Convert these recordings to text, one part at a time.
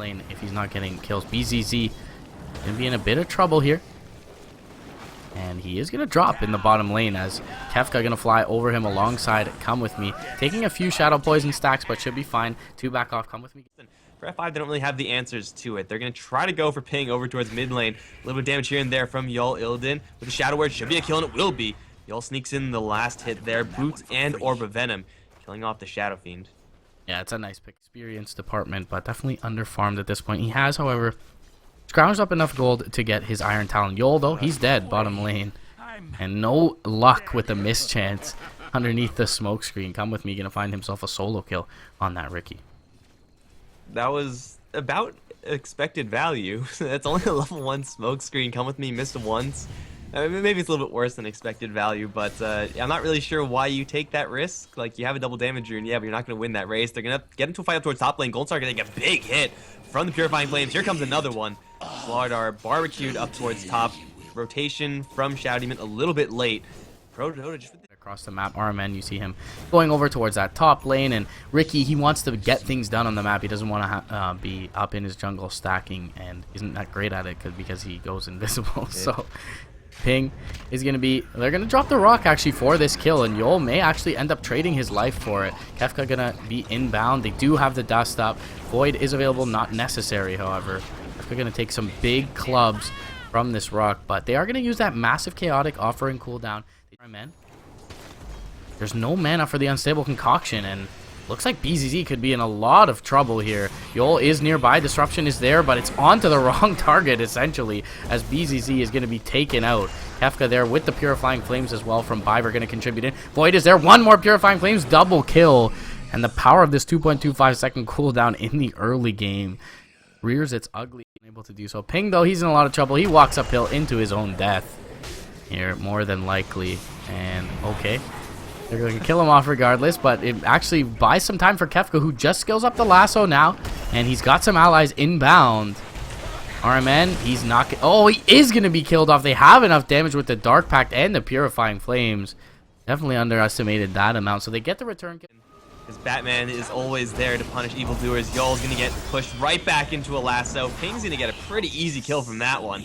lane if he's not getting kills. BZZ gonna be in a bit of trouble here. And he is gonna drop in the bottom lane as Kefka gonna fly over him alongside Come With Me. Taking a few Shadow Poison stacks, but should be fine. 2 back off, Come With Me. For F5, they don't really have the answers to it. They're going to try to go for ping over towards mid lane. A little bit of damage here and there from Yol illidan. With the Shadow Word, should be a kill, and it will be. Yol sneaks in the last hit there. Boots and Orb of Venom, killing off the Shadow Fiend. Yeah, it's a nice pick. Experience department, but definitely underfarmed at this point. He has, however, scrounged up enough gold to get his Iron Talon. Yol, though, he's dead, bottom lane. And no luck with the mischance underneath the smoke screen. Come With Me, going to find himself a solo kill on that Riki. That was about expected value. That's only a level 1 smoke screen. Come With Me missed once. Maybe it's a little bit worse than expected value, but I'm not really sure why you take that risk. Like, you have a double damage rune, yeah, but you're not going to win that race. They're going to get into a fight up towards top lane. Goldstar going to get a big hit from the Purifying Flames. Here comes another one. Slardar barbecued up towards top. Rotation from Shadow Demon a little bit late. Prodota just across the map. RMN, you see him going over towards that top lane, and Riki, he wants to get things done on the map. He doesn't want to be up in his jungle stacking, and isn't that great at it because he goes invisible. Yeah. So Ping is going to be, they're going to drop the rock actually for this kill, and Yol may actually end up trading his life for it. Kefka going to be inbound. They do have the dust up. Void is available, not necessary, however. Kefka going to take some big clubs from this rock, but they are going to use that massive chaotic offering cooldown. RMN. There's no mana for the unstable concoction, and looks like BZZ could be in a lot of trouble here. Yol is nearby, disruption is there, but it's onto the wrong target essentially, as BZZ is going to be taken out. Kefka there with the Purifying Flames as well from BTS going to contribute in. Void is there, one more Purifying Flames, double kill, and the power of this 2.25 second cooldown in the early game rears its ugly, able to do so. Ping, though, he's in a lot of trouble. He walks uphill into his own death here, more than likely, and okay. They're going to kill him off regardless, but it actually buys some time for Kefka, who just skills up the lasso now, and he's got some allies inbound. RMN, he's not... Oh, he is going to be killed off. They have enough damage with the Dark Pact and the Purifying Flames. Definitely underestimated that amount, so they get the return. His Batman is always there to punish evildoers. Yol's going to get pushed right back into a lasso. Ping's going to get a pretty easy kill from that one.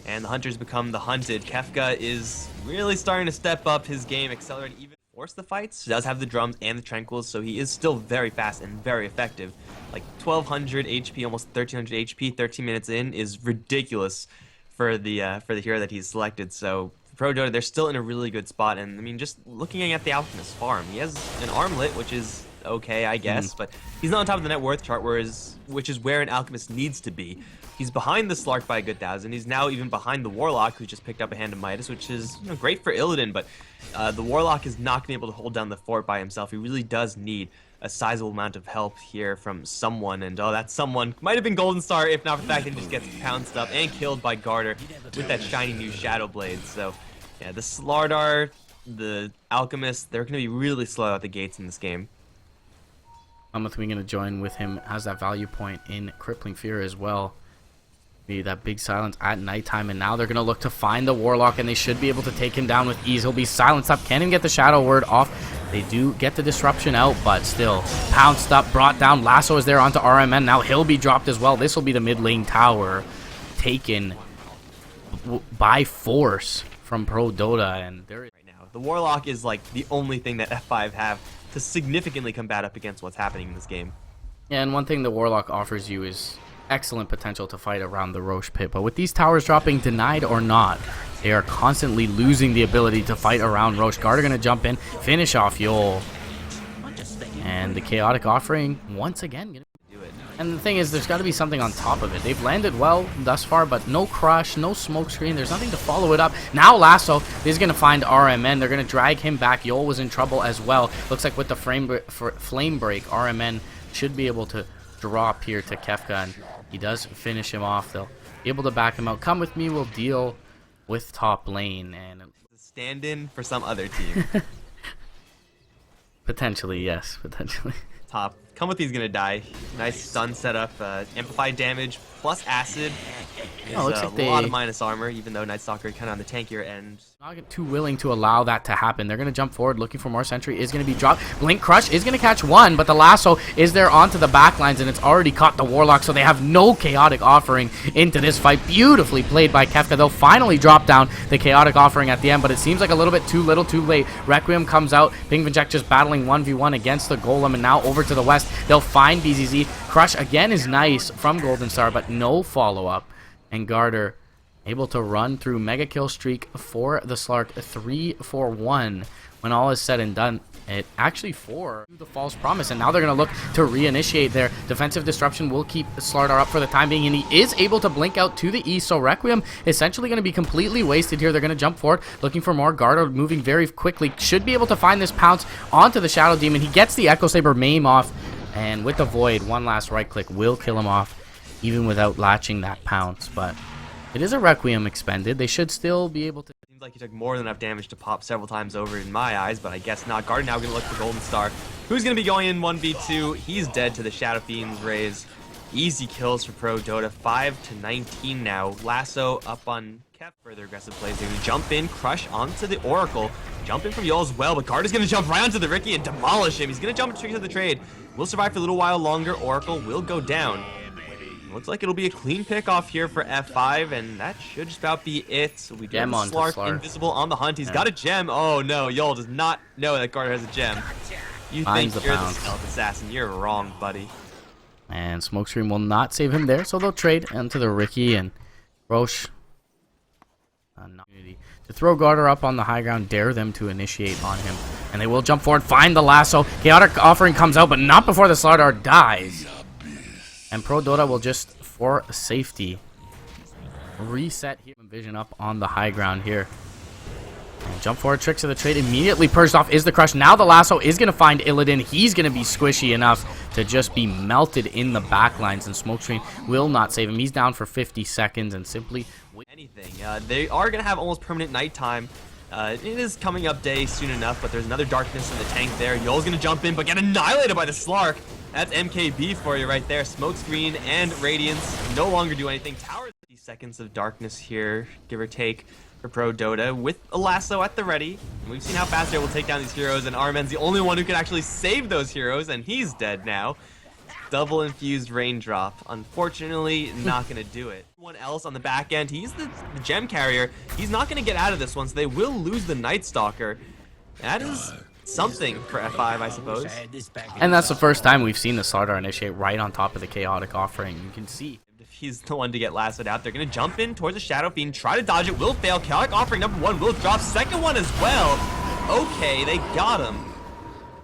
And the hunters become the hunted. Kefka is really starting to step up his game, accelerating even force the fights. He does have the drums and the tranquils, so he is still very fast and very effective. Like 1200 HP, almost 1300 HP, 13 minutes in is ridiculous for the hero that he's selected. So for Prodota, they're still in a really good spot. And I mean, just looking at the Alchemist farm, he has an armlet, which is okay, I guess, but he's not on top of the net worth chart, which is where an Alchemist needs to be. He's behind the Slark by a good 1,000. He's now even behind the Warlock, who just picked up a Hand of Midas, which is, you know, great for illidan, but the Warlock is not going to be able to hold down the fort by himself. He really does need a sizable amount of help here from someone, and oh, that someone might have been Golden Star, if not for the fact that he just gets pounced up and killed by Garter with that shiny new Shadow Blade. So, yeah, the Slardar, the Alchemist, they're going to be really slow out the gates in this game. Mammoth Wing going to join with him, has that value point in Crippling Fear as well. Maybe that big silence at nighttime, and now they're going to look to find the Warlock, and they should be able to take him down with ease. He'll be silenced up. Can't even get the Shadow Word off. They do get the disruption out, but still pounced up, brought down. Lasso is there onto RMN. Now he'll be dropped as well. This will be the mid lane tower taken by force from Prodota, and there is right now the Warlock is like the only thing that F5 have to significantly combat up against what's happening in this game. Yeah, and one thing the Warlock offers you is excellent potential to fight around the Roche pit, but with these towers dropping, denied or not, they are constantly losing the ability to fight around Roche. Garter gonna jump in, finish off Yol, and the chaotic offering once again gonna do it. And the thing is, there's got to be something on top of it. They've landed well thus far, but no crush, no smoke screen. There's nothing to follow it up. Now Lasso is gonna find RMN. They're gonna drag him back. Yol was in trouble as well. Looks like with the flame break, RMN should be able to drop here to Kefka, and he does finish him off. They'll be able to back him out. Come With Me will deal with top lane, and stand-in for some other team. potentially, yes, potentially. Top Come with, he's gonna die. Nice stun setup, amplified damage plus acid. Looks like A lot of minus armor, even though Night Stalker kind of on the tankier end. Not too willing to allow that to happen. They're going to jump forward, looking for more. Sentry is going to be dropped. Blink Crush is going to catch one, but the lasso is there onto the backlines, and it's already caught the Warlock, so they have no Chaotic Offering into this fight. Beautifully played by Kefka. They'll finally drop down the Chaotic Offering at the end, but it seems like a little bit too little, too late. Requiem comes out. Pingvincek just battling 1v1 against the Golem, and now over to the west. They'll find BZZ. Crush again is nice from Golden Star, but no follow-up. And Garter able to run through mega kill streak for the Slark 3-4-1. When all is said and done, it actually 4 the false promise, and now they're going to look to reinitiate their defensive disruption. Will keep Slardar up for the time being, and he is able to blink out to the east, so Requiem essentially going to be completely wasted here. They're going to jump forward, looking for more. Garter moving very quickly, should be able to find this pounce onto the Shadow Demon. He gets the Echo Saber maim off, and with the Void, one last right click will kill him off, even without latching that pounce. But it is a Requiem expended. They should still be able to. Seems like he took more than enough damage to pop several times over in my eyes, but I guess not. Garter now going to look for Golden Star, who's going to be going in 1v2. He's dead to the Shadow Fiend's raise. Easy kills for Prodota. 5-19 now. Lasso up on Kef. Further aggressive plays. They're going to jump in, crush onto the Oracle. Jump in from Yol as well, but Garter's going to jump right onto the Ricky and demolish him. He's going to jump into the trade. Will survive for a little while longer. Oracle will go down. Looks like it'll be a clean pick off here for F5, and that should just about be it. So we do have Slark invisible on the hunt. He's got a gem. Oh no, Yol does not know that Garter has a gem. You think you're the stealth assassin. You're wrong, buddy. And Smokescreen will not save him there, so they'll trade into the Ricky, and Roche to throw Garter up on the high ground, dare them to initiate on him. And they will jump forward, find the lasso. Chaotic Offering comes out, but not before the Slardar dies. And Prodota will just, for safety, reset here. Vision up on the high ground here. And jump forward, tricks of the trade immediately purged off is the crush. Now the lasso is going to find Illidan. He's going to be squishy enough to just be melted in the backlines, and Smokescreen will not save him. He's down for 50 seconds and simply anything. They are going to have almost permanent nighttime. It is coming up day soon enough, but there's another darkness in the tank there. Yol's going to jump in, but get annihilated by the Slark. That's MKB for you right there. Smokescreen and Radiance no longer do anything. Tower 50 seconds of darkness here, give or take, for Prodota with a lasso at the ready. And we've seen how fast they're able to take down these heroes, and Armen's the only one who can actually save those heroes, and he's dead now. Double infused raindrop. Unfortunately, not going to do it. Everyone else on the back end, he's the gem carrier. He's not going to get out of this one, so they will lose the Night Stalker. That is something for F5, I suppose. And that's the first time we've seen the Slardar initiate right on top of the Chaotic Offering. You can see. If he's the one to get lassoed out, they're going to jump in towards the Shadow Fiend, try to dodge it, will fail. Chaotic Offering number 1 will drop. Second one as well. Okay, they got him.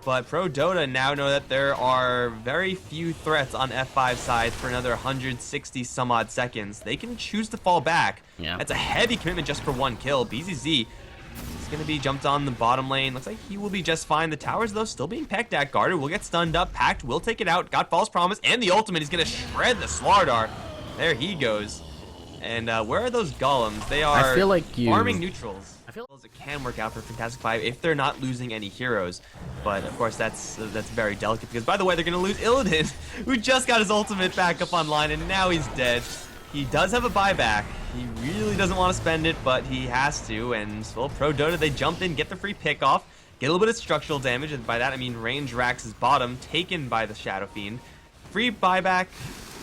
But Prodota now know that there are very few threats on F5 side for another 160 some odd seconds. They can choose to fall back. Yeah. That's a heavy commitment just for 1 kill. BZZ is going to be jumped on the bottom lane. Looks like he will be just fine. The towers, though, still being pecked at. Garter will get stunned up. Pact will take it out. Got False Promise and the ultimate. He's going to shred the Slardar. There he goes. And where are those golems? They are farming neutrals. I feel like it can work out for Fantastic.Five if they're not losing any heroes. But, of course, that's very delicate because, by the way, they're going to lose Illidan, who just got his ultimate back up online, and now he's dead. He does have a buyback. He really doesn't want to spend it, but he has to. And, well, Prodota, they jump in, get the free pick off, get a little bit of structural damage, and by that I mean range racks his bottom, taken by the Shadow Fiend. Free buyback.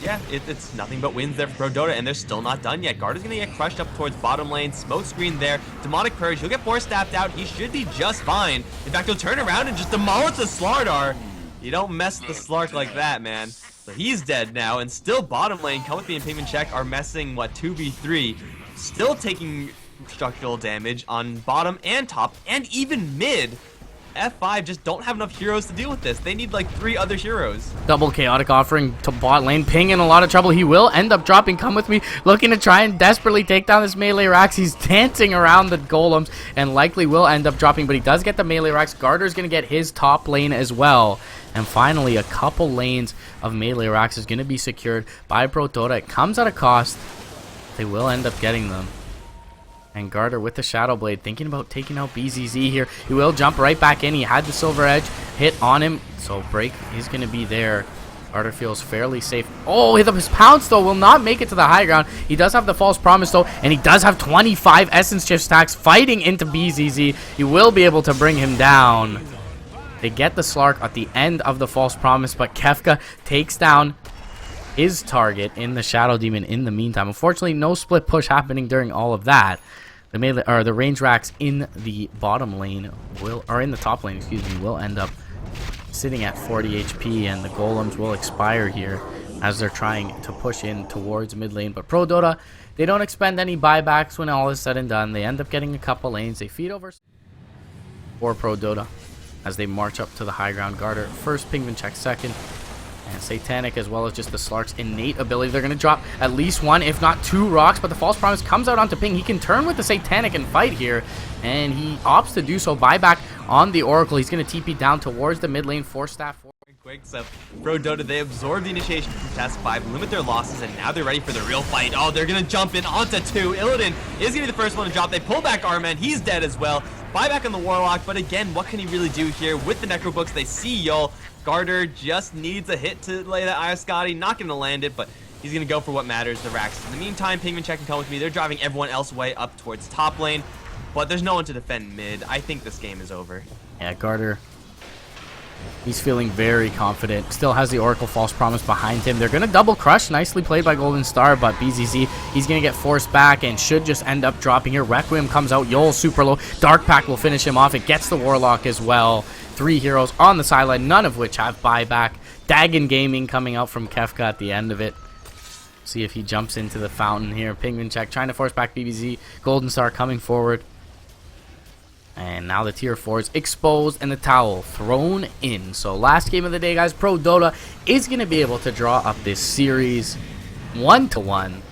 Yeah, it's nothing but wins there for Prodota, and they're still not done yet. Garter's going to get crushed up towards bottom lane. Smokescreen there. Demonic Purge. He'll get force stabbed out. He should be just fine. In fact, he'll turn around and just demolish the Slardar. You don't mess the Slark like that, man. So he's dead now, and still bottom lane. Come with me and Pingvincek are messing, 2v3. Still taking structural damage on bottom and top, and even mid. F5 just don't have enough heroes to deal with this. They need like 3 other heroes. Double Chaotic Offering to bot lane. Ping in a lot of trouble. He will end up dropping. Come with me. Looking to try and desperately take down this melee racks. He's dancing around the golems and likely will end up dropping, but he does get the melee racks. Garter's going to get his top lane as well. And finally, a couple lanes of melee racks is going to be secured by Prodota. It comes at a cost. They will end up getting them. And Garter with the Shadow Blade, thinking about taking out BZZ here. He will jump right back in. He had the Silver Edge hit on him, so break is going to be there. Garter feels fairly safe. Oh, his pounce, though, will not make it to the high ground. He does have the False Promise, though, and he does have 25 Essence Shift stacks fighting into BZZ. He will be able to bring him down. They get the Slark at the end of the False Promise, but Kefka takes down his target in the Shadow Demon in the meantime. Unfortunately, no split push happening during all of that. The melee, or the range racks in the bottom lane in the top lane, excuse me, will end up sitting at 40 HP, and the golems will expire here as they're trying to push in towards mid lane. But Prodota, they don't expend any buybacks when all is said and done. They end up getting a couple lanes. They feed over for Prodota as they march up to the high ground. Garter first, Pingvincek second, and Satanic, as well as just the Slark's innate ability. They're going to drop at least one, if not two rocks, but the False Promise comes out onto Ping. He can turn with the Satanic and fight here, and he opts to do so. Buyback on the Oracle. He's going to TP down towards the mid lane for staff. Quick, so Prodota, they absorb the initiation from Fantastic.Five, limit their losses, and now they're ready for the real fight. Oh, they're going to jump in onto two. Illidan is going to be the first one to drop. They pull back Arman. He's dead as well. Buyback on the Warlock, but again, what can he really do here with the Necro Books? They see Yul. Garter just needs a hit to lay that Ioscotty. Not going to land it, but he's going to go for what matters, the racks. In the meantime, Pingvincek can come with me. They're driving everyone else way up towards top lane, but there's no one to defend mid. I think this game is over. Yeah, Garter, he's feeling very confident. Still has the Oracle False Promise behind him. They're going to double crush. Nicely played by Golden Star, but BZZ, he's going to get forced back and should just end up dropping here. Requiem comes out. Yol super low. Dark Pact will finish him off. It gets the Warlock as well. 3 heroes on the sideline, none of which have buyback. Dagon Gaming coming out from Kefka at the end of it. See if he jumps into the fountain here. Pingvincek trying to force back BBZ. Golden Star coming forward. And now the tier 4 is exposed and the towel thrown in. So last game of the day, guys. Prodota is going to be able to draw up this series 1-1.